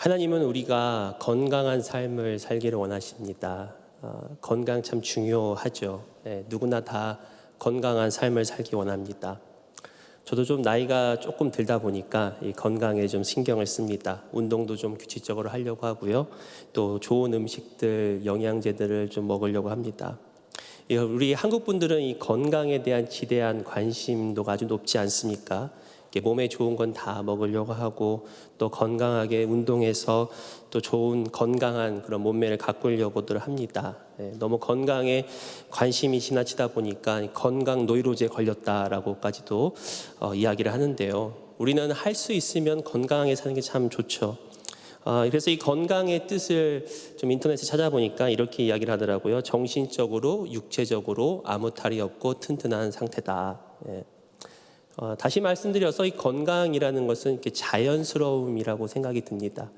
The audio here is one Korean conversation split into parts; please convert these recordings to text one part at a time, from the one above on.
하나님은 우리가 건강한 삶을 살기를 원하십니다. 건강 참 중요하죠. 누구나 다 건강한 삶을 살기 원합니다. 저도 좀 나이가 조금 들다 보니까 이 건강에 좀 신경을 씁니다. 운동도 좀 규칙적으로 하려고 하고요. 또 좋은 음식들, 영양제들을 좀 먹으려고 합니다. 우리 한국 분들은 이 건강에 대한 지대한 관심도가 아주 높지 않습니까? 몸에 좋은 건 다 먹으려고 하고 또 건강하게 운동해서 또 좋은 건강한 그런 몸매를 가꾸려고들 합니다. 너무 건강에 관심이 지나치다 보니까 건강 노이로제에 걸렸다라고까지도 이야기를 하는데요. 우리는 할 수 있으면 건강하게 사는 게 참 좋죠. 그래서 이 건강의 뜻을 좀 인터넷에 찾아보니까 이렇게 이야기를 하더라고요. 정신적으로, 육체적으로 아무 탈이 없고 튼튼한 상태다. 다시 말씀드려서 이 건강이라는 것은 이렇게 자연스러움이라고 생각이 듭니다.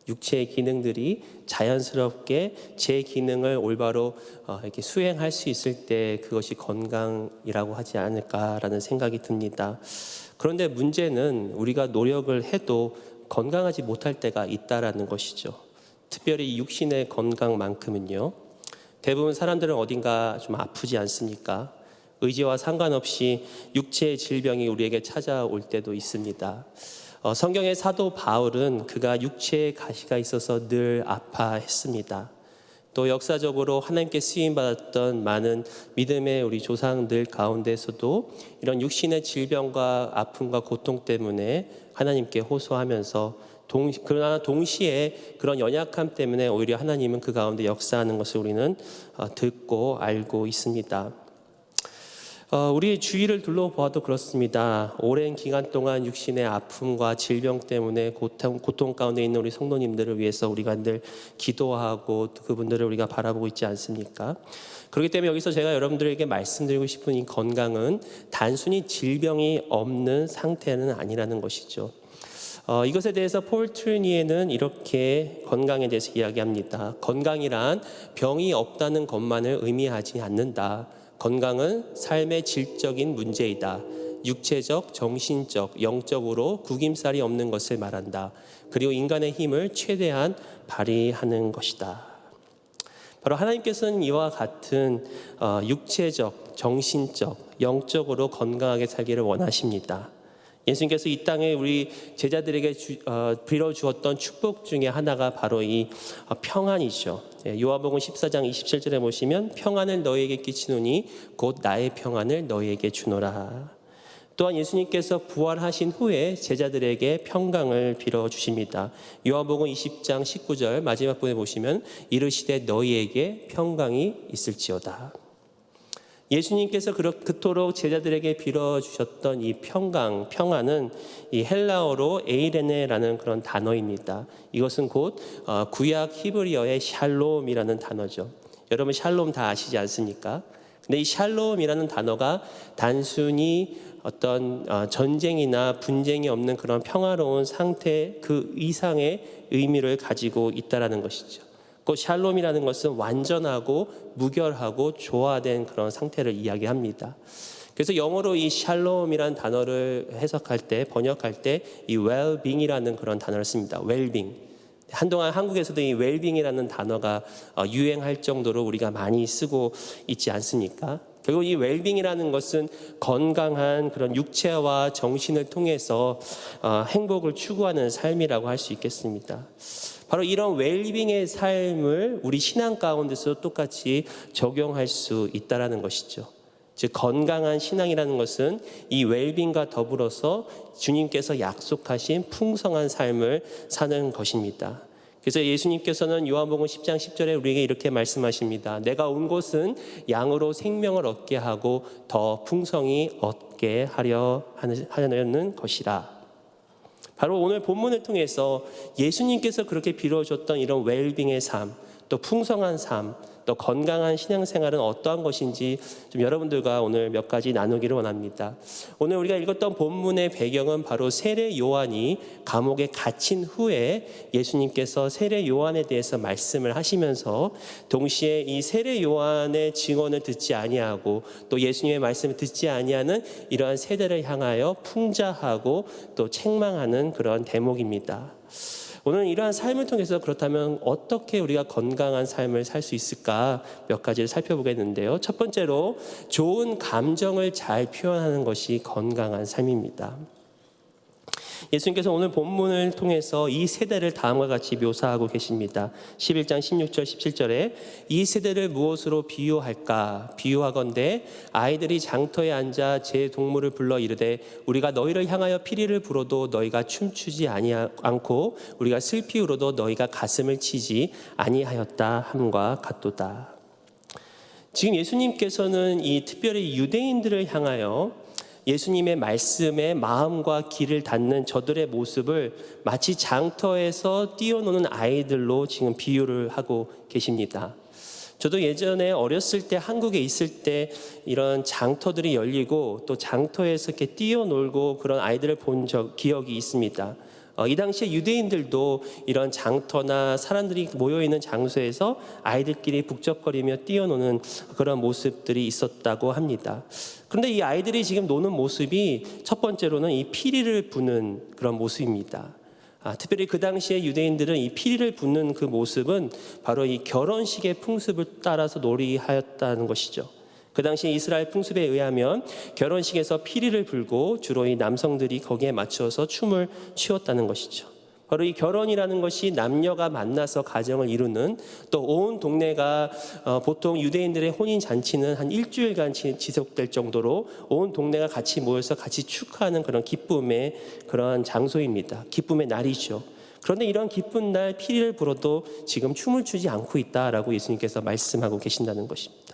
육체의 기능들이 자연스럽게 제 기능을 올바로 이렇게 수행할 수 있을 때 그것이 건강이라고 하지 않을까라는 생각이 듭니다. 그런데 문제는 우리가 노력을 해도 건강하지 못할 때가 있다라는 것이죠. 특별히 육신의 건강만큼은요. 대부분 사람들은 어딘가 좀 아프지 않습니까? 의지와 상관없이 육체의 질병이 우리에게 찾아올 때도 있습니다. 성경의 사도 바울은 그가 육체에 가시가 있어서 늘 아파했습니다. 또 역사적으로 하나님께 쓰임받았던 많은 믿음의 우리 조상들 가운데서도 이런 육신의 질병과 아픔과 고통 때문에 하나님께 호소하면서 그러나 동시에 그런 연약함 때문에 오히려 하나님은 그 가운데 역사하는 것을 우리는 듣고 알고 있습니다. 우리 주위를 둘러보아도 그렇습니다. 오랜 기간 동안 육신의 아픔과 질병 때문에 고통 가운데 있는 우리 성도님들을 위해서 우리가 늘 기도하고 그분들을 우리가 바라보고 있지 않습니까? 그렇기 때문에 여기서 제가 여러분들에게 말씀드리고 싶은 이 건강은 단순히 질병이 없는 상태는 아니라는 것이죠. 이것에 대해서 폴 트루니에는 이렇게 건강에 대해서 이야기합니다. 건강이란 병이 없다는 것만을 의미하지 않는다. 건강은 삶의 질적인 문제이다. 육체적, 정신적, 영적으로 구김살이 없는 것을 말한다. 그리고 인간의 힘을 최대한 발휘하는 것이다. 바로 하나님께서는 이와 같은 육체적, 정신적, 영적으로 건강하게 살기를 원하십니다. 예수님께서 이 땅에 우리 제자들에게 빌어주었던 축복 중에 하나가 바로 이 평안이죠. 요한복음 14장 27절에 보시면 평안을 너희에게 끼치노니 곧 나의 평안을 너희에게 주노라. 또한 예수님께서 부활하신 후에 제자들에게 평강을 빌어주십니다. 요한복음 20장 19절 마지막 부분에 보시면 이르시되 너희에게 평강이 있을지어다. 예수님께서 그토록 제자들에게 빌어주셨던 이 평안은 이 헬라어로 에이레네라는 그런 단어입니다. 이것은 곧 구약 히브리어의 샬롬이라는 단어죠. 여러분 샬롬 다 아시지 않습니까? 근데 이 샬롬이라는 단어가 단순히 어떤 전쟁이나 분쟁이 없는 그런 평화로운 상태 그 이상의 의미를 가지고 있다라는 것이죠. 그 샬롬이라는 것은 완전하고 무결하고 조화된 그런 상태를 이야기합니다. 그래서 영어로 이 샬롬이라는 단어를 해석할 때 번역할 때 이 well-being이라는 그런 단어를 씁니다. well-being. 한동안 한국에서도 이 well-being이라는 단어가 유행할 정도로 우리가 많이 쓰고 있지 않습니까? 결국 이 well-being이라는 것은 건강한 그런 육체와 정신을 통해서 행복을 추구하는 삶이라고 할 수 있겠습니다. 바로 이런 웰빙의 삶을 우리 신앙 가운데서 똑같이 적용할 수 있다라는 것이죠. 즉 건강한 신앙이라는 것은 이 웰빙과 더불어서 주님께서 약속하신 풍성한 삶을 사는 것입니다. 그래서 예수님께서는 요한복음 10장 10절에 우리에게 이렇게 말씀하십니다. 내가 온 곳은 양으로 생명을 얻게 하고 더 풍성히 얻게 하려는 것이라. 바로 오늘 본문을 통해서 예수님께서 그렇게 빌어줬던 이런 웰빙의 삶, 또 풍성한 삶, 또 건강한 신앙생활은 어떠한 것인지 좀 여러분들과 오늘 몇 가지 나누기를 원합니다. 오늘 우리가 읽었던 본문의 배경은 바로 세례 요한이 감옥에 갇힌 후에 예수님께서 세례 요한에 대해서 말씀을 하시면서 동시에 이 세례 요한의 증언을 듣지 아니하고 또 예수님의 말씀을 듣지 아니하는 이러한 세대를 향하여 풍자하고 또 책망하는 그런 대목입니다. 오늘 이러한 삶을 통해서 그렇다면 어떻게 우리가 건강한 삶을 살 수 있을까 몇 가지를 살펴보겠는데요. 첫 번째로 좋은 감정을 잘 표현하는 것이 건강한 삶입니다. 예수님께서 오늘 본문을 통해서 이 세대를 다음과 같이 묘사하고 계십니다. 11장 16절 17절에 이 세대를 무엇으로 비유할까? 비유하건대 아이들이 장터에 앉아 제 동물을 불러 이르되 우리가 너희를 향하여 피리를 불어도 너희가 춤추지 않고 우리가 슬피 울어도 너희가 가슴을 치지 아니하였다 함과 같도다. 지금 예수님께서는 이 특별히 유대인들을 향하여 예수님의 말씀에 마음과 귀를 닫는 저들의 모습을 마치 장터에서 뛰어노는 아이들로 지금 비유를 하고 계십니다. 저도 예전에 어렸을 때 한국에 있을 때 이런 장터들이 열리고 또 장터에서 이렇게 뛰어놀고 그런 아이들을 본 기억이 있습니다. 이 당시에 유대인들도 이런 장터나 사람들이 모여있는 장소에서 아이들끼리 북적거리며 뛰어노는 그런 모습들이 있었다고 합니다. 그런데 이 아이들이 지금 노는 모습이 첫 번째로는 이 피리를 부는 그런 모습입니다. 특별히 그 당시에 유대인들은 이 피리를 붓는 그 모습은 바로 이 결혼식의 풍습을 따라서 놀이하였다는 것이죠. 그 당시 이스라엘 풍습에 의하면 결혼식에서 피리를 불고 주로 이 남성들이 거기에 맞춰서 춤을 추었다는 것이죠. 바로 이 결혼이라는 것이 남녀가 만나서 가정을 이루는, 또 온 동네가 보통 유대인들의 혼인 잔치는 한 일주일간 지속될 정도로 온 동네가 같이 모여서 같이 축하하는 그런 기쁨의 그런 장소입니다. 기쁨의 날이죠. 그런데 이런 기쁜 날 피리를 불어도 지금 춤을 추지 않고 있다라고 예수님께서 말씀하고 계신다는 것입니다.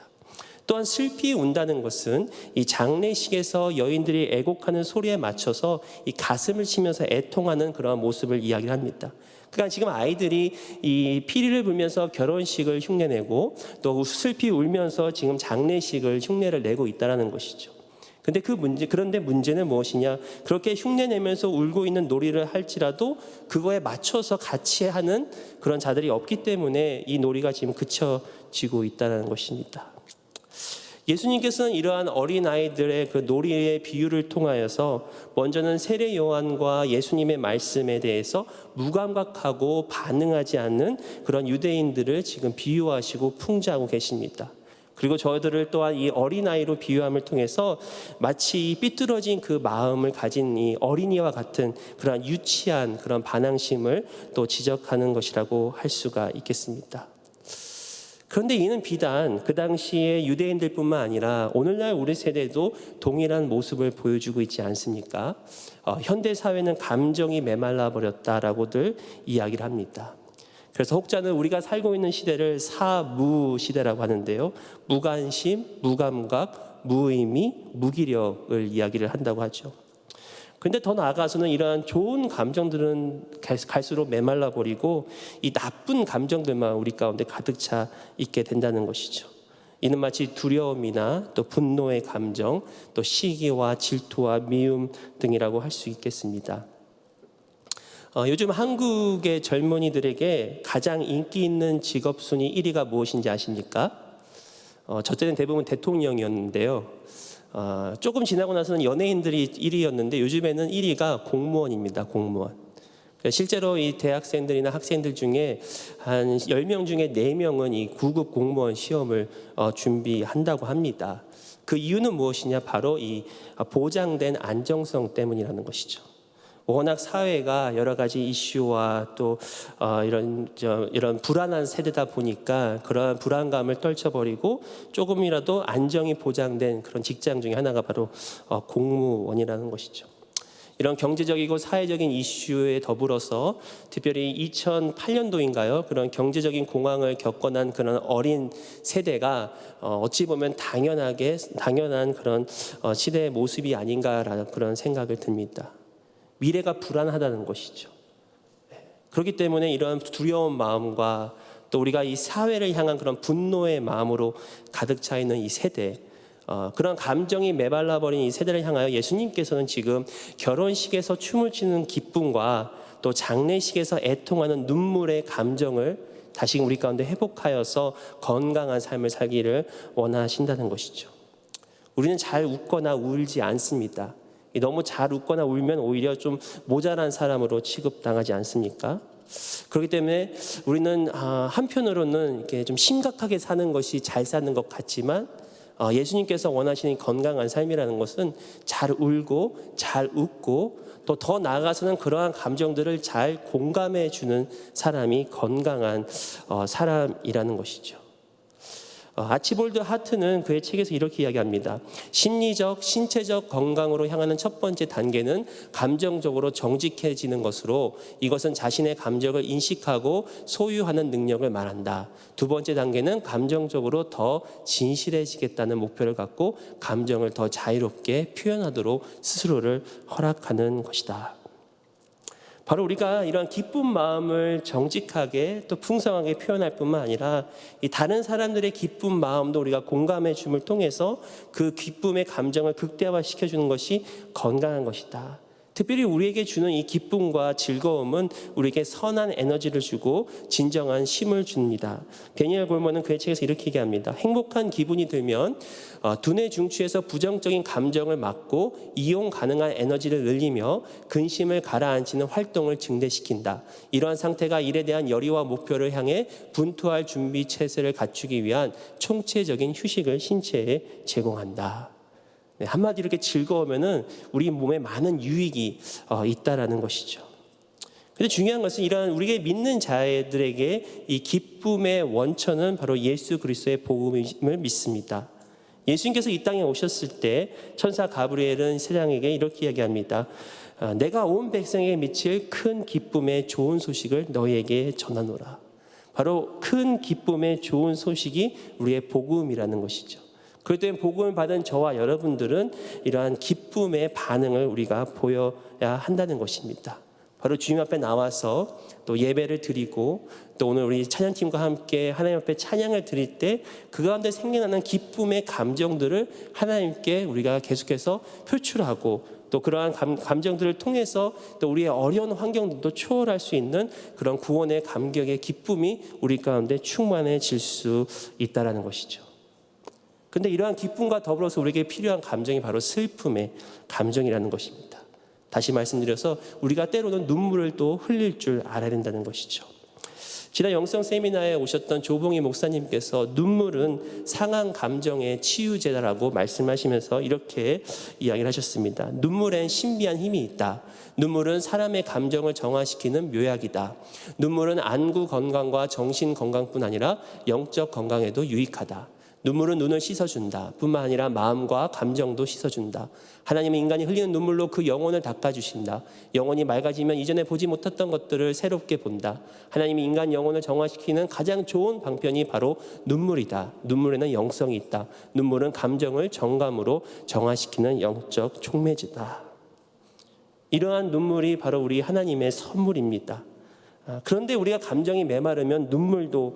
또한 슬피 운다는 것은 이 장례식에서 여인들이 애곡하는 소리에 맞춰서 이 가슴을 치면서 애통하는 그런 모습을 이야기를 합니다. 그러니까 지금 아이들이 이 피리를 불면서 결혼식을 흉내내고 또 슬피 울면서 지금 장례식을 흉내를 내고 있다는 것이죠. 그런데 문제는 무엇이냐? 그렇게 흉내내면서 울고 있는 놀이를 할지라도 그거에 맞춰서 같이 하는 그런 자들이 없기 때문에 이 놀이가 지금 그쳐지고 있다는 것입니다. 예수님께서는 이러한 어린아이들의 그 놀이의 비유를 통하여서 먼저는 세례 요한과 예수님의 말씀에 대해서 무감각하고 반응하지 않는 그런 유대인들을 지금 비유하시고 풍자하고 계십니다. 그리고 저희들을 또한 이 어린아이로 비유함을 통해서 마치 삐뚤어진 그 마음을 가진 이 어린이와 같은 그런 유치한 그런 반항심을 또 지적하는 것이라고 할 수가 있겠습니다. 그런데 이는 비단 그 당시의 유대인들뿐만 아니라 오늘날 우리 세대도 동일한 모습을 보여주고 있지 않습니까? 현대 사회는 감정이 메말라 버렸다라고들 이야기를 합니다. 그래서 혹자는 우리가 살고 있는 시대를 사무 시대라고 하는데요. 무관심, 무감각, 무의미, 무기력을 이야기를 한다고 하죠. 근데 더 나아가서는 이러한 좋은 감정들은 갈수록 메말라 버리고 이 나쁜 감정들만 우리 가운데 가득 차 있게 된다는 것이죠. 이는 마치 두려움이나 또 분노의 감정, 또 시기와 질투와 미움 등이라고 할 수 있겠습니다. 요즘 한국의 젊은이들에게 가장 인기 있는 직업 순위 1위가 무엇인지 아십니까? 저 때는 대부분 대통령이었는데요. 조금 지나고 나서는 연예인들이 1위였는데 요즘에는 1위가 공무원입니다. 공무원. 실제로 이 대학생들이나 학생들 중에 한 10명 중에 4명은 이 9급 공무원 시험을 준비한다고 합니다. 그 이유는 무엇이냐? 바로 이 보장된 안정성 때문이라는 것이죠. 워낙 사회가 여러 가지 이슈와 또 이런 불안한 세대다 보니까 그러한 불안감을 떨쳐버리고 조금이라도 안정이 보장된 그런 직장 중에 하나가 바로 공무원이라는 것이죠. 이런 경제적이고 사회적인 이슈에 더불어서 특별히 2008년도인가요? 그런 경제적인 공황을 겪어난 그런 어린 세대가 어찌 보면 당연한 그런 시대의 모습이 아닌가라는 그런 생각을 듭니다. 미래가 불안하다는 것이죠. 그렇기 때문에 이런 두려운 마음과 또 우리가 이 사회를 향한 그런 분노의 마음으로 가득 차 있는 이 세대, 그런 감정이 메말라 버린 이 세대를 향하여 예수님께서는 지금 결혼식에서 춤을 추는 기쁨과 또 장례식에서 애통하는 눈물의 감정을 다시 우리 가운데 회복하여서 건강한 삶을 살기를 원하신다는 것이죠. 우리는 잘 웃거나 울지 않습니다. 너무 잘 웃거나 울면 오히려 좀 모자란 사람으로 취급당하지 않습니까? 그렇기 때문에 우리는 한편으로는 이렇게 좀 심각하게 사는 것이 잘 사는 것 같지만 예수님께서 원하시는 건강한 삶이라는 것은 잘 울고 잘 웃고 또 더 나아가서는 그러한 감정들을 잘 공감해 주는 사람이 건강한 사람이라는 것이죠. 아치볼드 하트는 그의 책에서 이렇게 이야기합니다. 심리적, 신체적 건강으로 향하는 첫 번째 단계는 감정적으로 정직해지는 것으로 이것은 자신의 감정을 인식하고 소유하는 능력을 말한다. 두 번째 단계는 감정적으로 더 진실해지겠다는 목표를 갖고 감정을 더 자유롭게 표현하도록 스스로를 허락하는 것이다. 바로 우리가 이런 기쁜 마음을 정직하게 또 풍성하게 표현할 뿐만 아니라 이 다른 사람들의 기쁜 마음도 우리가 공감해 줌을 통해서 그 기쁨의 감정을 극대화시켜 주는 것이 건강한 것이다. 특별히 우리에게 주는 이 기쁨과 즐거움은 우리에게 선한 에너지를 주고 진정한 힘을 줍니다. 베니엘 골먼은 그의 책에서 이렇게 얘기합니다. 행복한 기분이 들면 두뇌 중추에서 부정적인 감정을 막고 이용 가능한 에너지를 늘리며 근심을 가라앉히는 활동을 증대시킨다. 이러한 상태가 일에 대한 열의와 목표를 향해 분투할 준비 체제를 갖추기 위한 총체적인 휴식을 신체에 제공한다. 한마디로 이렇게 즐거우면은 우리 몸에 많은 유익이 있다라는 것이죠. 근데 중요한 것은 이러한 우리에게 믿는 자들에게 이 기쁨의 원천은 바로 예수 그리스도의 복음을 믿습니다. 예수님께서 이 땅에 오셨을 때 천사 가브리엘은 세상에게 이렇게 이야기합니다. 내가 온 백성에게 미칠 큰 기쁨의 좋은 소식을 너희에게 전하노라. 바로 큰 기쁨의 좋은 소식이 우리의 복음이라는 것이죠. 그럴 때 복음을 받은 저와 여러분들은 이러한 기쁨의 반응을 우리가 보여야 한다는 것입니다. 바로 주님 앞에 나와서 또 예배를 드리고 또 오늘 우리 찬양팀과 함께 하나님 앞에 찬양을 드릴 때 그 가운데 생겨나는 기쁨의 감정들을 하나님께 우리가 계속해서 표출하고 또 그러한 감정들을 통해서 또 우리의 어려운 환경들도 초월할 수 있는 그런 구원의 감격의 기쁨이 우리 가운데 충만해질 수 있다는 것이죠. 근데 이러한 기쁨과 더불어서 우리에게 필요한 감정이 바로 슬픔의 감정이라는 것입니다. 다시 말씀드려서 우리가 때로는 눈물을 또 흘릴 줄 알아야 된다는 것이죠. 지난 영성 세미나에 오셨던 조봉희 목사님께서 눈물은 상한 감정의 치유제다라고 말씀하시면서 이렇게 이야기를 하셨습니다. 눈물엔 신비한 힘이 있다. 눈물은 사람의 감정을 정화시키는 묘약이다. 눈물은 안구 건강과 정신 건강뿐 아니라 영적 건강에도 유익하다. 눈물은 눈을 씻어준다. 뿐만 아니라 마음과 감정도 씻어준다. 하나님은 인간이 흘리는 눈물로 그 영혼을 닦아주신다. 영혼이 맑아지면 이전에 보지 못했던 것들을 새롭게 본다. 하나님이 인간 영혼을 정화시키는 가장 좋은 방편이 바로 눈물이다. 눈물에는 영성이 있다. 눈물은 감정을 정감으로 정화시키는 영적 촉매제다. 이러한 눈물이 바로 우리 하나님의 선물입니다. 그런데 우리가 감정이 메마르면 눈물도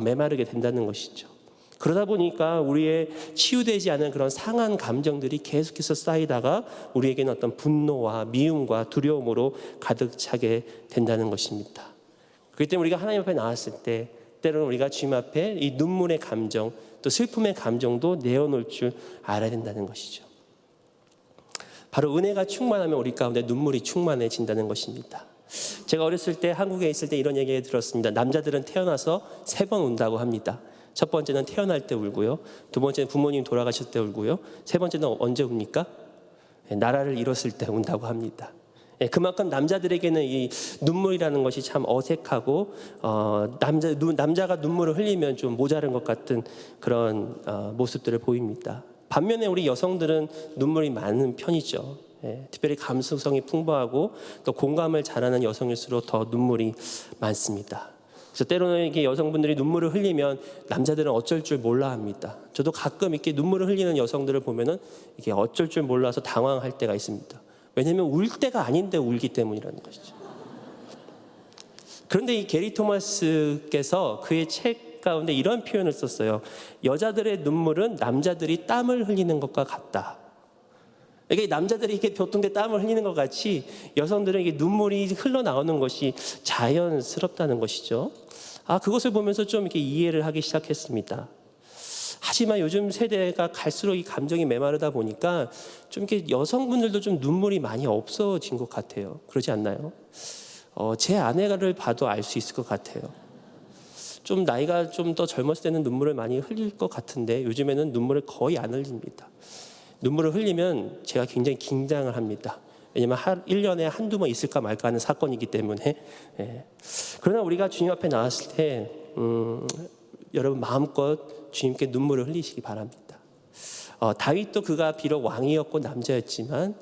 메마르게 된다는 것이죠. 그러다 보니까 우리의 치유되지 않은 그런 상한 감정들이 계속해서 쌓이다가 우리에게는 어떤 분노와 미움과 두려움으로 가득 차게 된다는 것입니다. 그렇기 때문에 우리가 하나님 앞에 나왔을 때 때로는 우리가 주님 앞에 이 눈물의 감정 또 슬픔의 감정도 내어놓을 줄 알아야 된다는 것이죠. 바로 은혜가 충만하면 우리 가운데 눈물이 충만해진다는 것입니다. 제가 어렸을 때 한국에 있을 때 이런 얘기 들었습니다. 남자들은 태어나서 3번 운다고 합니다. 첫 번째는 태어날 때 울고요. 두 번째는 부모님 돌아가실 때 울고요. 세 번째는 언제 웁니까? 나라를 잃었을 때 운다고 합니다. 그만큼 남자들에게는 이 눈물이라는 것이 참 어색하고 남자가 눈물을 흘리면 좀 모자른 것 같은 그런 모습들을 보입니다. 반면에 우리 여성들은 눈물이 많은 편이죠. 특별히 감수성이 풍부하고 또 공감을 잘하는 여성일수록 더 눈물이 많습니다. 그래서 때로는 이게 여성분들이 눈물을 흘리면 남자들은 어쩔 줄 몰라 합니다. 저도 가끔 이렇게 눈물을 흘리는 여성들을 보면은 이게 어쩔 줄 몰라서 당황할 때가 있습니다. 왜냐하면 울 때가 아닌데 울기 때문이라는 것이죠. 그런데 이 게리 토마스께서 그의 책 가운데 이런 표현을 썼어요. 여자들의 눈물은 남자들이 땀을 흘리는 것과 같다. 이게 남자들이 이렇게 보통 땀을 흘리는 것 같이 여성들은 이게 눈물이 흘러나오는 것이 자연스럽다는 것이죠. 그것을 보면서 좀 이렇게 이해를 하기 시작했습니다. 하지만 요즘 세대가 갈수록 이 감정이 메마르다 보니까 좀 이렇게 여성분들도 좀 눈물이 많이 없어진 것 같아요. 그러지 않나요? 제 아내를 봐도 알 수 있을 것 같아요. 좀 나이가 좀 더 젊었을 때는 눈물을 많이 흘릴 것 같은데 요즘에는 눈물을 거의 안 흘립니다. 눈물을 흘리면 제가 굉장히 긴장을 합니다. 왜냐하면 1년에 한두 번 있을까 말까 하는 사건이기 때문에. 그러나 우리가 주님 앞에 나왔을 때 여러분 마음껏 주님께 눈물을 흘리시기 바랍니다. 다윗도 그가 비록 왕이었고 남자였지만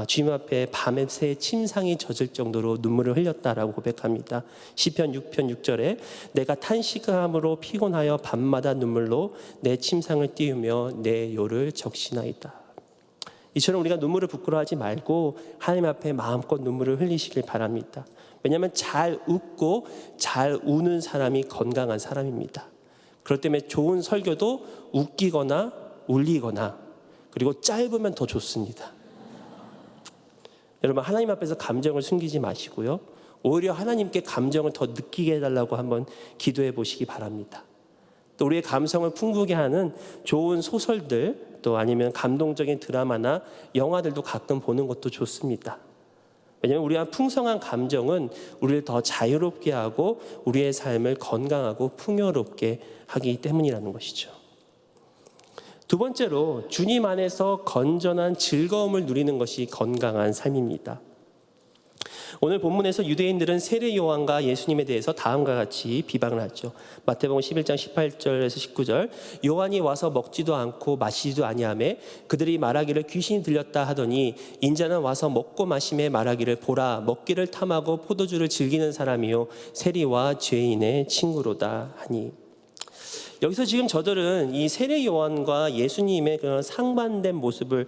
주님 앞에 밤새 침상이 젖을 정도로 눈물을 흘렸다라고 고백합니다. 시편 6편 6절에 내가 탄식함으로 피곤하여 밤마다 눈물로 내 침상을 띄우며 내 요를 적시나이다. 이처럼 우리가 눈물을 부끄러워하지 말고 하나님 앞에 마음껏 눈물을 흘리시길 바랍니다. 왜냐하면 잘 웃고 잘 우는 사람이 건강한 사람입니다. 그렇기 때문에 좋은 설교도 웃기거나 울리거나 그리고 짧으면 더 좋습니다. 여러분 하나님 앞에서 감정을 숨기지 마시고요. 오히려 하나님께 감정을 더 느끼게 해달라고 한번 기도해 보시기 바랍니다. 또 우리의 감성을 풍부하게 하는 좋은 소설들 또 아니면 감동적인 드라마나 영화들도 가끔 보는 것도 좋습니다. 왜냐하면 우리가 풍성한 감정은 우리를 더 자유롭게 하고 우리의 삶을 건강하고 풍요롭게 하기 때문이라는 것이죠. 두 번째로 주님 안에서 건전한 즐거움을 누리는 것이 건강한 삶입니다. 오늘 본문에서 유대인들은 세례 요한과 예수님에 대해서 다음과 같이 비방을 하죠. 마태복음 11장 18절에서 19절 요한이 와서 먹지도 않고 마시지도 아니하매 그들이 말하기를 귀신이 들렸다 하더니 인자는 와서 먹고 마심에 말하기를 보라 먹기를 탐하고 포도주를 즐기는 사람이요 세리와 죄인의 친구로다 하니. 여기서 지금 저들은 이 세례 요한과 예수님의 그런 상반된 모습을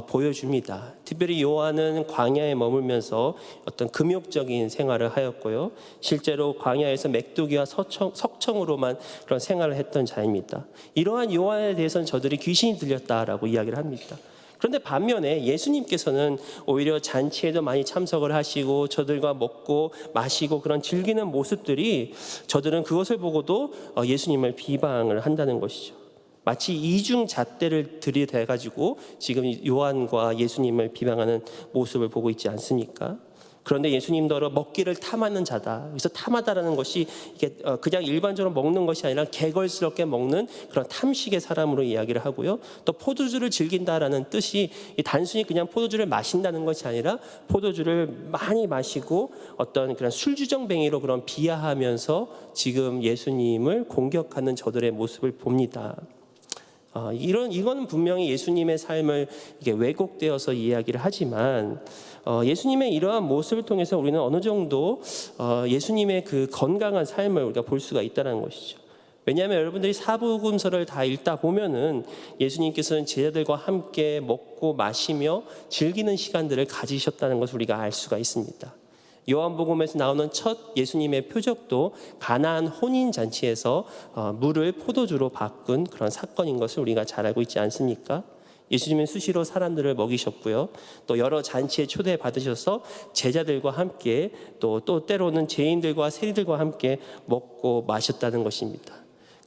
보여줍니다. 특별히 요한은 광야에 머물면서 어떤 금욕적인 생활을 하였고요. 실제로 광야에서 맥두기와 석청으로만 그런 생활을 했던 자입니다. 이러한 요한에 대해서는 저들이 귀신이 들렸다라고 이야기를 합니다. 그런데 반면에 예수님께서는 오히려 잔치에도 많이 참석을 하시고 저들과 먹고 마시고 그런 즐기는 모습들이 저들은 그것을 보고도 예수님을 비방을 한다는 것이죠. 마치 이중잣대를 들이대가지고 지금 요한과 예수님을 비방하는 모습을 보고 있지 않습니까? 그런데 예수님더러 먹기를 탐하는 자다. 그래서 탐하다라는 것이 이게 그냥 일반적으로 먹는 것이 아니라 개걸스럽게 먹는 그런 탐식의 사람으로 이야기를 하고요. 또 포도주를 즐긴다라는 뜻이 단순히 그냥 포도주를 마신다는 것이 아니라 포도주를 많이 마시고 어떤 그런 술주정뱅이로 그런 비하하면서 지금 예수님을 공격하는 저들의 모습을 봅니다. 이거는 분명히 예수님의 삶을 이게 왜곡되어서 이야기를 하지만 예수님의 이러한 모습을 통해서 우리는 어느 정도 예수님의 그 건강한 삶을 우리가 볼 수가 있다는 것이죠. 왜냐하면 여러분들이 사복음서를 다 읽다 보면은 예수님께서는 제자들과 함께 먹고 마시며 즐기는 시간들을 가지셨다는 것을 우리가 알 수가 있습니다. 요한복음에서 나오는 첫 예수님의 표적도 가나안 혼인잔치에서 물을 포도주로 바꾼 그런 사건인 것을 우리가 잘 알고 있지 않습니까? 예수님은 수시로 사람들을 먹이셨고요. 또 여러 잔치에 초대받으셔서 제자들과 함께 또 때로는 죄인들과 세리들과 함께 먹고 마셨다는 것입니다.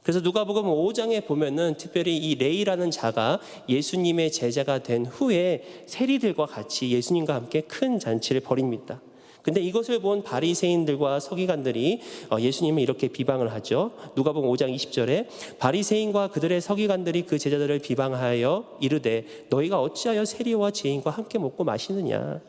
그래서 누가복음 5장에 보면은 특별히 이 레위라는 자가 예수님의 제자가 된 후에 세리들과 같이 예수님과 함께 큰 잔치를 벌입니다. 근데 이것을 본 바리새인들과 서기관들이 예수님을 이렇게 비방을 하죠. 누가복음 5장 20절에 바리새인과 그들의 서기관들이 그 제자들을 비방하여 이르되 너희가 어찌하여 세리와 죄인과 함께 먹고 마시느냐.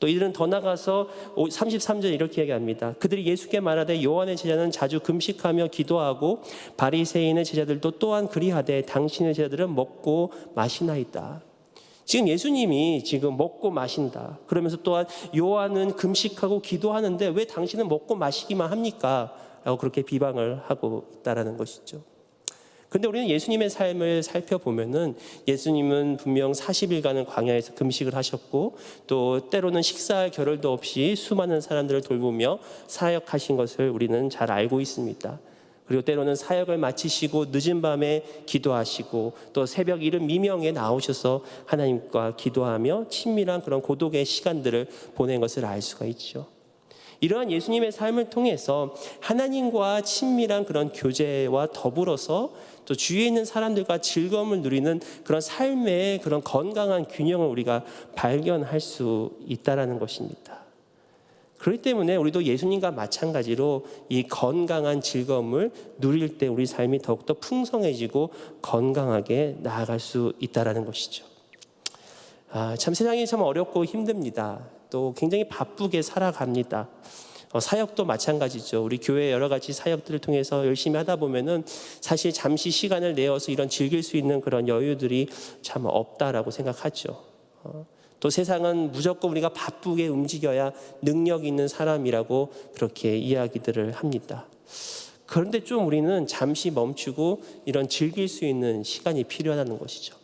또 이들은 더 나가서 33절 이렇게 얘기합니다. 그들이 예수께 말하되 요한의 제자는 자주 금식하며 기도하고 바리새인의 제자들도 또한 그리하되 당신의 제자들은 먹고 마시나이다. 지금 예수님이 지금 먹고 마신다. 그러면서 또한 요한은 금식하고 기도하는데 왜 당신은 먹고 마시기만 합니까? 라고 그렇게 비방을 하고 있다는 것이죠. 그런데 우리는 예수님의 삶을 살펴보면은 예수님은 분명 40일간은 광야에서 금식을 하셨고 또 때로는 식사할 겨를도 없이 수많은 사람들을 돌보며 사역하신 것을 우리는 잘 알고 있습니다. 그리고 때로는 사역을 마치시고 늦은 밤에 기도하시고 또 새벽 이른 미명에 나오셔서 하나님과 기도하며 친밀한 그런 고독의 시간들을 보낸 것을 알 수가 있죠. 이러한 예수님의 삶을 통해서 하나님과 친밀한 그런 교제와 더불어서 또 주위에 있는 사람들과 즐거움을 누리는 그런 삶의 그런 건강한 균형을 우리가 발견할 수 있다라는 것입니다. 그렇기 때문에 우리도 예수님과 마찬가지로 이 건강한 즐거움을 누릴 때 우리 삶이 더욱더 풍성해지고 건강하게 나아갈 수 있다는 것이죠. 참 세상이 참 어렵고 힘듭니다. 또 굉장히 바쁘게 살아갑니다. 사역도 마찬가지죠. 우리 교회 여러 가지 사역들을 통해서 열심히 하다 보면은 사실 잠시 시간을 내어서 이런 즐길 수 있는 그런 여유들이 참 없다라고 생각하죠. 또 세상은 무조건 우리가 바쁘게 움직여야 능력 있는 사람이라고 그렇게 이야기들을 합니다. 그런데 좀 우리는 잠시 멈추고 이런 즐길 수 있는 시간이 필요하다는 것이죠.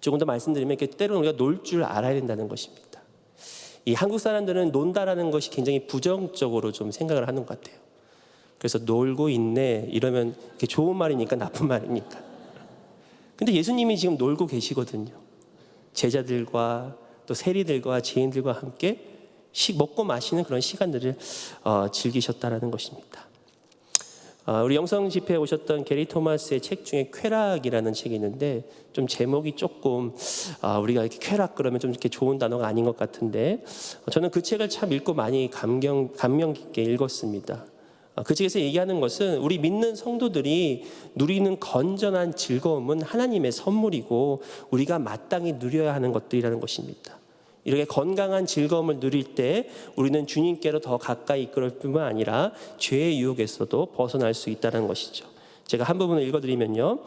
조금 더 말씀드리면 때로는 우리가 놀 줄 알아야 된다는 것입니다. 이 한국 사람들은 논다라는 것이 굉장히 부정적으로 좀 생각을 하는 것 같아요. 그래서 놀고 있네 이러면 이게 좋은 말이니까 나쁜 말이니까. 근데 예수님이 지금 놀고 계시거든요. 제자들과 또 세리들과 죄인들과 함께 먹고 마시는 그런 시간들을 즐기셨다라는 것입니다. 우리 영성 집회에 오셨던 게리 토마스의 책 중에 쾌락이라는 책이 있는데 좀 제목이 조금 우리가 이렇게 쾌락 그러면 좀 이렇게 좋은 단어가 아닌 것 같은데 저는 그 책을 참 읽고 많이 감명 깊게 읽었습니다. 그 책에서 얘기하는 것은 우리 믿는 성도들이 누리는 건전한 즐거움은 하나님의 선물이고 우리가 마땅히 누려야 하는 것들이라는 것입니다. 이렇게 건강한 즐거움을 누릴 때 우리는 주님께로 더 가까이 이끌을 뿐만 아니라 죄의 유혹에서도 벗어날 수 있다는 것이죠. 제가 한 부분을 읽어드리면요.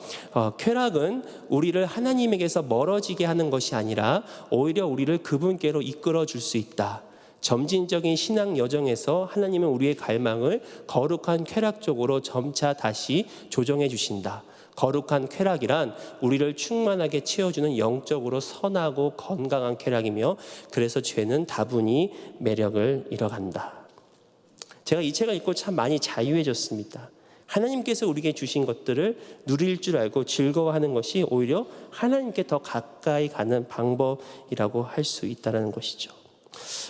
쾌락은 우리를 하나님에게서 멀어지게 하는 것이 아니라 오히려 우리를 그분께로 이끌어 줄 수 있다. 점진적인 신앙 여정에서 하나님은 우리의 갈망을 거룩한 쾌락 쪽으로 점차 다시 조정해 주신다. 거룩한 쾌락이란 우리를 충만하게 채워주는 영적으로 선하고 건강한 쾌락이며 그래서 죄는 다분히 매력을 잃어간다. 제가 이 책을 읽고 참 많이 자유해졌습니다. 하나님께서 우리에게 주신 것들을 누릴 줄 알고 즐거워하는 것이 오히려 하나님께 더 가까이 가는 방법이라고 할 수 있다는 것이죠.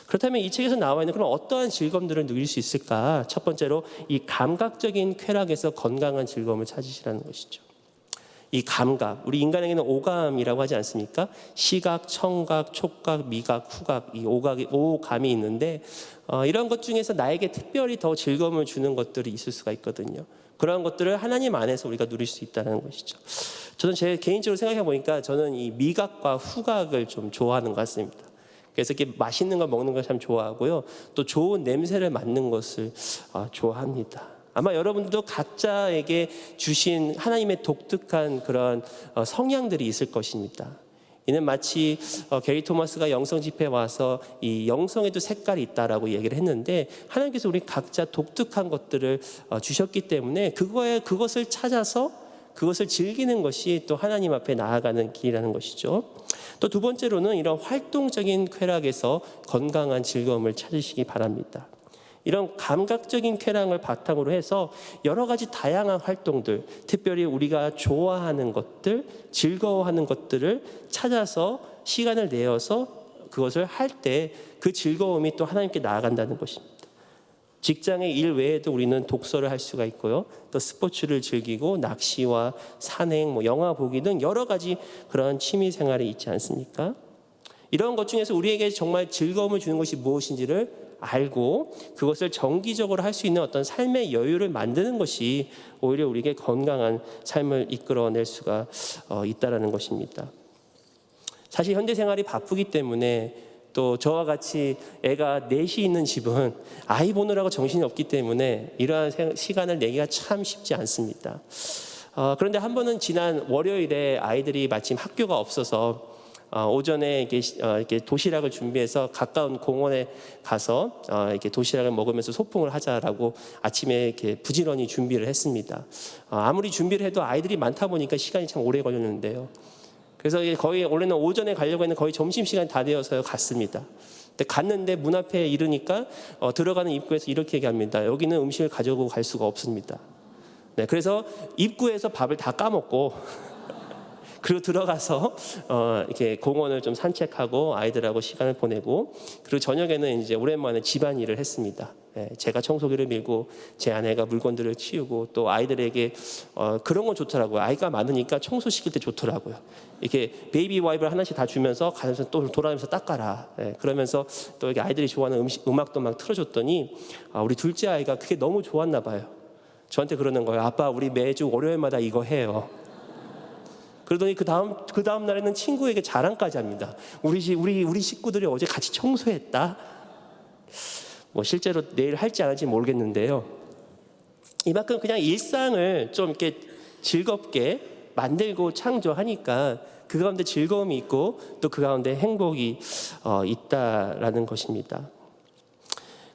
그렇다면 이 책에서 나와 있는 그런 어떠한 즐거움들을 누릴 수 있을까? 첫 번째로 이 감각적인 쾌락에서 건강한 즐거움을 찾으시라는 것이죠. 이 감각, 우리 인간에게는 오감이라고 하지 않습니까? 시각, 청각, 촉각, 미각, 후각, 이 오감이 있는데 이런 것 중에서 나에게 특별히 더 즐거움을 주는 것들이 있을 수가 있거든요. 그런 것들을 하나님 안에서 우리가 누릴 수 있다는 것이죠. 저는 제 개인적으로 생각해 보니까 저는 이 미각과 후각을 좀 좋아하는 것 같습니다. 그래서 이렇게 맛있는 거 먹는 걸 참 좋아하고요. 또 좋은 냄새를 맡는 것을 좋아합니다. 아마 여러분들도 각자에게 주신 하나님의 독특한 그런 성향들이 있을 것입니다. 이는 마치 게리 토마스가 영성 집회에 와서 이 영성에도 색깔이 있다라고 얘기를 했는데 하나님께서 우리 각자 독특한 것들을 주셨기 때문에 그것을 찾아서 그것을 즐기는 것이 또 하나님 앞에 나아가는 길이라는 것이죠. 또 두 번째로는 이런 활동적인 쾌락에서 건강한 즐거움을 찾으시기 바랍니다. 이런 감각적인 쾌락을 바탕으로 해서 여러 가지 다양한 활동들, 특별히 우리가 좋아하는 것들, 즐거워하는 것들을 찾아서 시간을 내어서 그것을 할 때 그 즐거움이 또 하나님께 나아간다는 것입니다. 직장의 일 외에도 우리는 독서를 할 수가 있고요. 또 스포츠를 즐기고 낚시와 산행, 영화 보기 등 여러 가지 그런 취미 생활이 있지 않습니까? 이런 것 중에서 우리에게 정말 즐거움을 주는 것이 무엇인지를 알고 그것을 정기적으로 할 수 있는 어떤 삶의 여유를 만드는 것이 오히려 우리에게 건강한 삶을 이끌어낼 수가 있다는 것입니다. 사실 현대 생활이 바쁘기 때문에 또 저와 같이 애가 넷이 있는 집은 아이 보느라고 정신이 없기 때문에 이러한 시간을 내기가 참 쉽지 않습니다. 그런데 한 번은 지난 월요일에 아이들이 마침 학교가 없어서 오전에 이렇게 도시락을 준비해서 가까운 공원에 가서 이렇게 도시락을 먹으면서 소풍을 하자라고 아침에 이렇게 부지런히 준비를 했습니다. 아무리 준비를 해도 아이들이 많다 보니까 시간이 참 오래 걸렸는데요. 그래서 거의 원래는 오전에 가려고 했는데 거의 점심시간이 다 되어서 갔습니다. 근데 갔는데 문 앞에 이르니까 들어가는 입구에서 이렇게 얘기합니다. 여기는 음식을 가지고 갈 수가 없습니다. 네, 그래서 입구에서 밥을 다 까먹고 그리고 들어가서 이렇게 공원을 좀 산책하고 아이들하고 시간을 보내고 그리고 저녁에는 이제 오랜만에 집안일을 했습니다. 제가 청소기를 밀고 제 아내가 물건들을 치우고 또 아이들에게 그런 건 좋더라고요. 아이가 많으니까 청소시킬 때 좋더라고요. 이렇게 베이비 와이프를 하나씩 다 주면서 가면서 또 돌아다니면서 닦아라. 그러면서 또 이렇게 아이들이 좋아하는 음악도 막 틀어줬더니 우리 둘째 아이가 그게 너무 좋았나 봐요. 저한테 그러는 거예요. 아빠, 우리 매주 월요일마다 이거 해요. 그러더니 그 다음 날에는 친구에게 자랑까지 합니다. 우리 식구들이 어제 같이 청소했다. 뭐 실제로 내일 할지 안 할지 모르겠는데요. 이만큼 그냥 일상을 좀 이렇게 즐겁게 만들고 창조하니까 그 가운데 즐거움이 있고 또 그 가운데 행복이 있다라는 것입니다.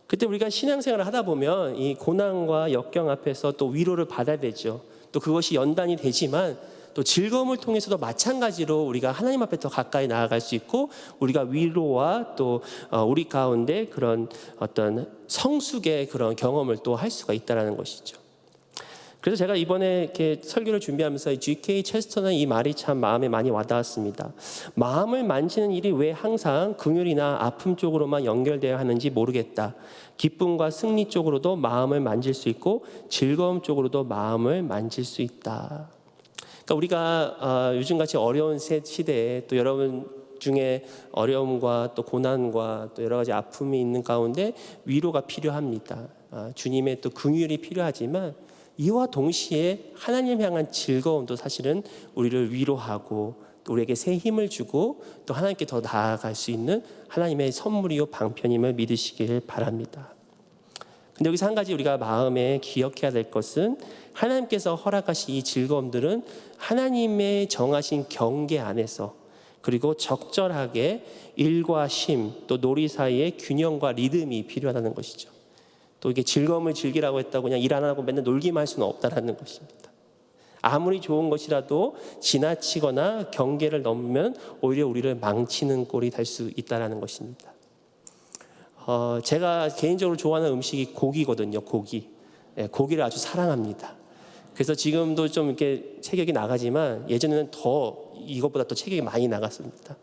그때 우리가 신앙생활을 하다 보면 이 고난과 역경 앞에서 또 위로를 받아야 되죠. 또 그것이 연단이 되지만 또 즐거움을 통해서도 마찬가지로 우리가 하나님 앞에 더 가까이 나아갈 수 있고 우리가 위로와 또 우리 가운데 그런 어떤 성숙의 그런 경험을 또 할 수가 있다는 것이죠. 그래서 제가 이번에 이렇게 설교를 준비하면서 G.K. 체스터는 이 말이 참 마음에 많이 와닿았습니다. 마음을 만지는 일이 왜 항상 긍휼이나 아픔 쪽으로만 연결되어야 하는지 모르겠다. 기쁨과 승리 쪽으로도 마음을 만질 수 있고 즐거움 쪽으로도 마음을 만질 수 있다. 그러니까 우리가 요즘같이 어려운 시대에 또 여러분 중에 어려움과 또 고난과 또 여러 가지 아픔이 있는 가운데 위로가 필요합니다. 주님의 또 긍휼이 필요하지만 이와 동시에 하나님 향한 즐거움도 사실은 우리를 위로하고 우리에게 새 힘을 주고 또 하나님께 더 나아갈 수 있는 하나님의 선물이요 방편임을 믿으시길 바랍니다. 근데 여기서 한 가지 우리가 마음에 기억해야 될 것은 하나님께서 허락하신 이 즐거움들은 하나님의 정하신 경계 안에서 그리고 적절하게 일과 심 또 놀이 사이의 균형과 리듬이 필요하다는 것이죠. 또 이게 즐거움을 즐기라고 했다고 그냥 일 안 하고 맨날 놀기만 할 수는 없다라는 것입니다. 아무리 좋은 것이라도 지나치거나 경계를 넘으면 오히려 우리를 망치는 꼴이 될 수 있다라는 것입니다. 제가 개인적으로 좋아하는 음식이 고기거든요. 고기를 아주 사랑합니다. 그래서 지금도 좀 이렇게 체격이 나가지만 예전에는 이것보다 더 체격이 많이 나갔습니다.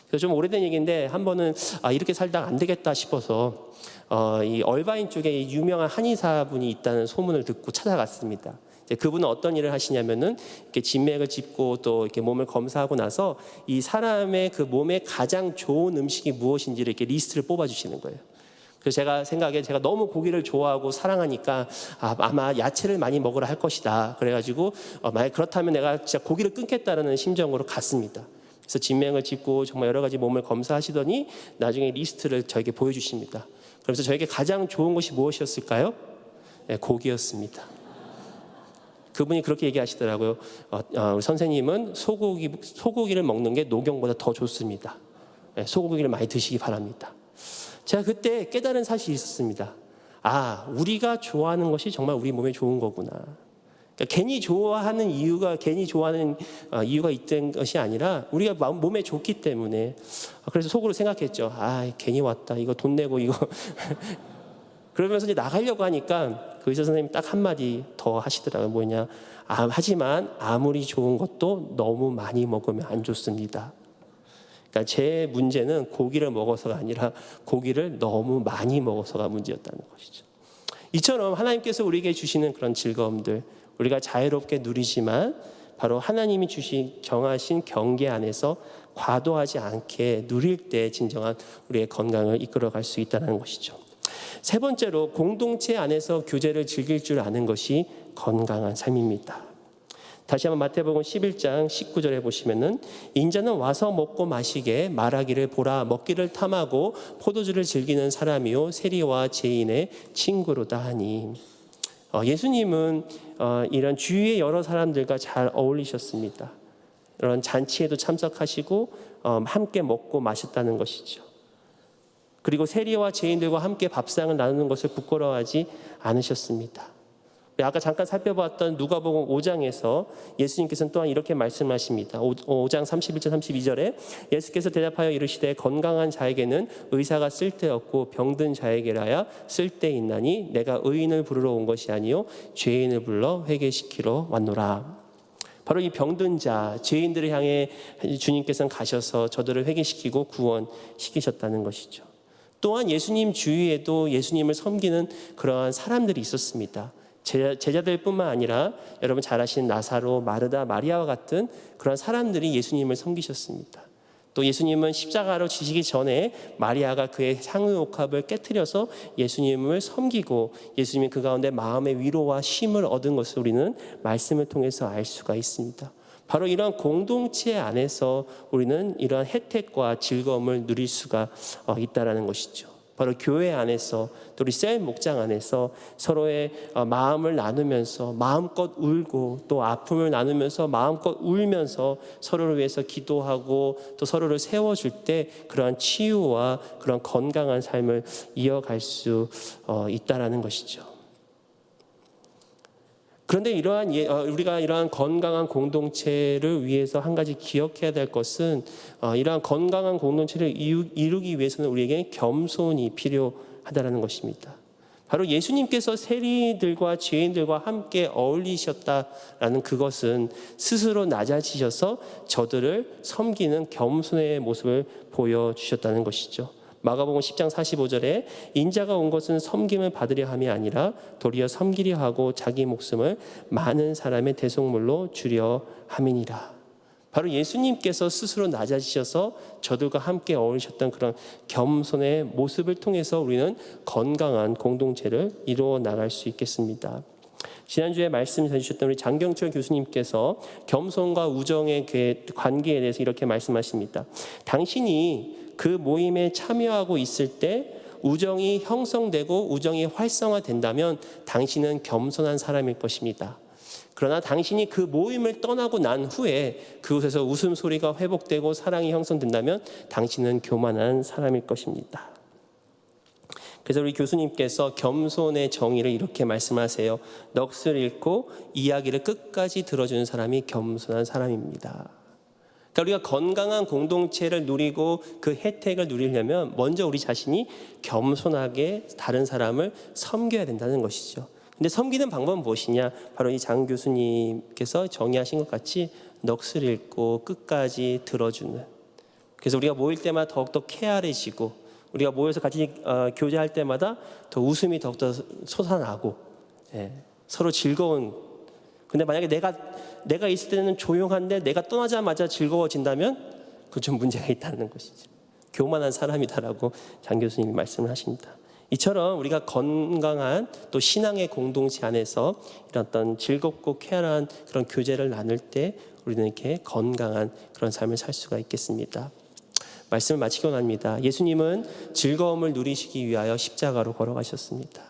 그래서 좀 오래된 얘기인데 한 번은 이렇게 살다 안 되겠다 싶어서 이 얼바인 쪽에 유명한 한의사분이 있다는 소문을 듣고 찾아갔습니다. 그분은 어떤 일을 하시냐면은 이렇게 진맥을 짚고 또 이렇게 몸을 검사하고 나서 이 사람의 그 몸에 가장 좋은 음식이 무엇인지를 이렇게 리스트를 뽑아주시는 거예요. 그래서 제가 생각에 제가 너무 고기를 좋아하고 사랑하니까 아마 야채를 많이 먹으라 할 것이다. 그래가지고 만약 그렇다면 내가 진짜 고기를 끊겠다라는 심정으로 갔습니다. 그래서 진맥을 짚고 정말 여러 가지 몸을 검사하시더니 나중에 리스트를 저에게 보여주십니다. 그래서 저에게 가장 좋은 것이 무엇이었을까요? 고기였습니다. 그분이 그렇게 얘기하시더라고요. 우리 선생님은 소고기를 먹는 게 녹용보다 더 좋습니다. 소고기를 많이 드시기 바랍니다. 제가 그때 깨달은 사실이 있었습니다. 우리가 좋아하는 것이 정말 우리 몸에 좋은 거구나. 그러니까 괜히 좋아하는 이유가 있던 것이 아니라 우리가 몸에 좋기 때문에. 그래서 속으로 생각했죠. 괜히 왔다. 이거 돈 내고 이거. 그러면서 이제 나가려고 하니까 그 의사 선생님이 딱 한마디 더 하시더라고요. 뭐냐? 하지만 아무리 좋은 것도 너무 많이 먹으면 안 좋습니다. 그러니까 제 문제는 고기를 먹어서가 아니라 고기를 너무 많이 먹어서가 문제였다는 것이죠. 이처럼 하나님께서 우리에게 주시는 그런 즐거움들 우리가 자유롭게 누리지만 바로 하나님이 정하신 경계 안에서 과도하지 않게 누릴 때 진정한 우리의 건강을 이끌어갈 수 있다는 것이죠. 세 번째로 공동체 안에서 교제를 즐길 줄 아는 것이 건강한 삶입니다. 다시 한번 마태복음 11장 19절에 보시면은 인자는 와서 먹고 마시게 말하기를 보라 먹기를 탐하고 포도주를 즐기는 사람이요 세리와 죄인의 친구로다 하니. 예수님은 이런 주위의 여러 사람들과 잘 어울리셨습니다. 이런 잔치에도 참석하시고 함께 먹고 마셨다는 것이죠. 그리고 세리와 죄인들과 함께 밥상을 나누는 것을 부끄러워하지 않으셨습니다. 아까 잠깐 살펴봤던 누가복음 5장에서 예수님께서는 또한 이렇게 말씀하십니다. 5장 31절 32절에 예수께서 대답하여 이르시되 건강한 자에게는 의사가 쓸데없고 병든 자에게라야 쓸데있나니 내가 의인을 부르러 온 것이 아니요 죄인을 불러 회개시키러 왔노라. 바로 이 병든 자, 죄인들을 향해 주님께서는 가셔서 저들을 회개시키고 구원시키셨다는 것이죠. 또한 예수님 주위에도 예수님을 섬기는 그러한 사람들이 있었습니다. 제자들뿐만 아니라 여러분 잘 아시는 나사로, 마르다, 마리아와 같은 그런 사람들이 예수님을 섬기셨습니다. 또 예수님은 십자가로 지시기 전에 마리아가 그의 향유옥합을 깨뜨려서 예수님을 섬기고 예수님이 그 가운데 마음의 위로와 쉼을 얻은 것을 우리는 말씀을 통해서 알 수가 있습니다. 바로 이러한 공동체 안에서 우리는 이러한 혜택과 즐거움을 누릴 수가 있다라는 것이죠. 바로 교회 안에서, 또 우리 셀 목장 안에서 서로의 마음을 나누면서 마음껏 울고, 또 아픔을 나누면서 마음껏 울면서 서로를 위해서 기도하고 또 서로를 세워줄 때 그러한 치유와 그런 건강한 삶을 이어갈 수 있다라는 것이죠. 그런데 우리가 이러한 건강한 공동체를 위해서 한 가지 기억해야 될 것은, 이러한 건강한 공동체를 이루기 위해서는 우리에게 겸손이 필요하다는 것입니다. 바로 예수님께서 세리들과 죄인들과 함께 어울리셨다라는 그것은 스스로 낮아지셔서 저들을 섬기는 겸손의 모습을 보여주셨다는 것이죠. 마가복음 10장 45절에 인자가 온 것은 섬김을 받으려 함이 아니라 도리어 섬기려 하고 자기 목숨을 많은 사람의 대속물로 주려 함이니라. 바로 예수님께서 스스로 낮아지셔서 저들과 함께 어울리셨던 그런 겸손의 모습을 통해서 우리는 건강한 공동체를 이루어 나갈 수 있겠습니다. 지난주에 말씀해 주셨던 우리 장경철 교수님께서 겸손과 우정의 관계에 대해서 이렇게 말씀하십니다. 당신이 그 모임에 참여하고 있을 때 우정이 형성되고 우정이 활성화된다면 당신은 겸손한 사람일 것입니다. 그러나 당신이 그 모임을 떠나고 난 후에 그곳에서 웃음소리가 회복되고 사랑이 형성된다면 당신은 교만한 사람일 것입니다. 그래서 우리 교수님께서 겸손의 정의를 이렇게 말씀하세요. 넋을 잃고 이야기를 끝까지 들어주는 사람이 겸손한 사람입니다. 그러니까 우리가 건강한 공동체를 누리고 그 혜택을 누리려면 먼저 우리 자신이 겸손하게 다른 사람을 섬겨야 된다는 것이죠. 근데 섬기는 방법은 무엇이냐? 바로 이 장 교수님께서 정의하신 것 같이 넋을 잃고 끝까지 들어주는. 그래서 우리가 모일 때마다 더욱더 쾌활해지고, 우리가 모여서 같이 교제할 때마다 더 웃음이 더욱더 솟아나고, 서로 즐거운. 근데 만약에 내가 있을 때는 조용한데 내가 떠나자마자 즐거워진다면 그건 좀 문제가 있다는 것이죠. 교만한 사람이다라고 장 교수님이 말씀을 하십니다. 이처럼 우리가 건강한 또 신앙의 공동체 안에서 이런 어떤 즐겁고 쾌활한 그런 교제를 나눌 때 우리는 이렇게 건강한 그런 삶을 살 수가 있겠습니다. 말씀을 마치고 납니다. 예수님은 즐거움을 누리시기 위하여 십자가로 걸어가셨습니다.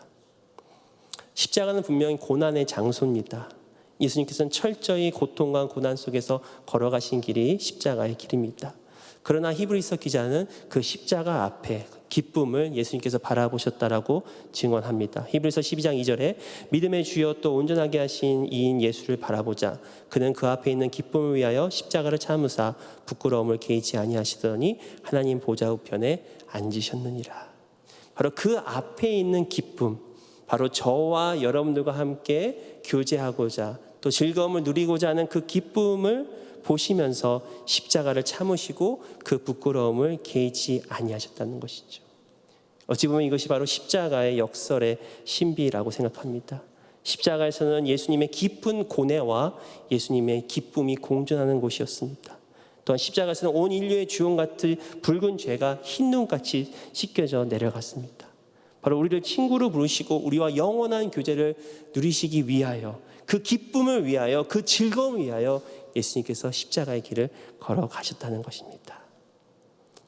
십자가는 분명히 고난의 장소입니다. 예수님께서는 철저히 고통과 고난 속에서 걸어가신 길이 십자가의 길입니다. 그러나 히브리서 기자는 그 십자가 앞에 기쁨을 예수님께서 바라보셨다라고 증언합니다. 히브리서 12장 2절에 믿음의 주여 또 온전하게 하신 이인 예수를 바라보자. 그는 그 앞에 있는 기쁨을 위하여 십자가를 참으사 부끄러움을 개의치 아니하시더니 하나님 보좌 우편에 앉으셨느니라. 바로 그 앞에 있는 기쁨, 바로 저와 여러분들과 함께 교제하고자 또 즐거움을 누리고자 하는 그 기쁨을 보시면서 십자가를 참으시고 그 부끄러움을 개의치 아니하셨다는 것이죠. 어찌 보면 이것이 바로 십자가의 역설의 신비라고 생각합니다. 십자가에서는 예수님의 깊은 고뇌와 예수님의 기쁨이 공존하는 곳이었습니다. 또한 십자가에서는 온 인류의 주홍 같은 붉은 죄가 흰 눈같이 씻겨져 내려갔습니다. 바로 우리를 친구로 부르시고 우리와 영원한 교제를 누리시기 위하여, 그 기쁨을 위하여, 그 즐거움을 위하여 예수님께서 십자가의 길을 걸어가셨다는 것입니다.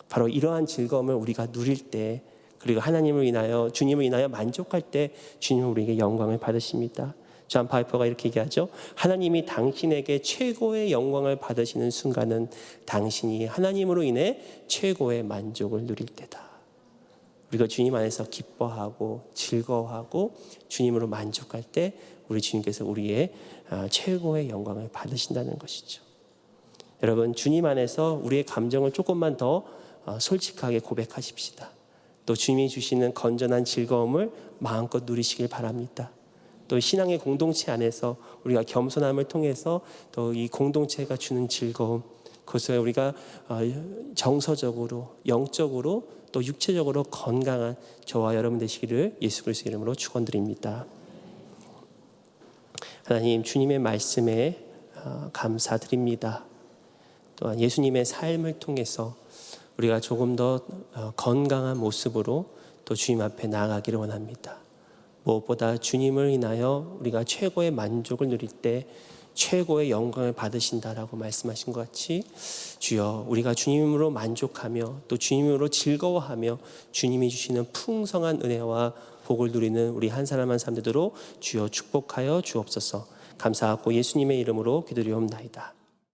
바로 이러한 즐거움을 우리가 누릴 때, 그리고 하나님을 인하여, 주님을 인하여 만족할 때 주님은 우리에게 영광을 받으십니다. 존 파이퍼가 이렇게 얘기하죠. 하나님이 당신에게 최고의 영광을 받으시는 순간은 당신이 하나님으로 인해 최고의 만족을 누릴 때다. 우리가 주님 안에서 기뻐하고 즐거워하고 주님으로 만족할 때 우리 주님께서 우리의 최고의 영광을 받으신다는 것이죠. 여러분, 주님 안에서 우리의 감정을 조금만 더 솔직하게 고백하십시다. 또 주님이 주시는 건전한 즐거움을 마음껏 누리시길 바랍니다. 또 신앙의 공동체 안에서 우리가 겸손함을 통해서 또 이 공동체가 주는 즐거움, 그것을 우리가 정서적으로, 영적으로 또 육체적으로 건강한 저와 여러분 되시기를 예수 그리스도 이름으로 축원드립니다. 하나님, 주님의 말씀에 감사드립니다. 또한 예수님의 삶을 통해서 우리가 조금 더 건강한 모습으로 또 주님 앞에 나아가기를 원합니다. 무엇보다 주님을 인하여 우리가 최고의 만족을 누릴 때 최고의 영광을 받으신다라고 말씀하신 것 같이 주여, 우리가 주님으로 만족하며 또 주님으로 즐거워하며 주님이 주시는 풍성한 은혜와 복을 누리는 우리 한 사람 한 사람 되도록 주여 축복하여 주옵소서. 감사하고 예수님의 이름으로 기도드리옵나이다.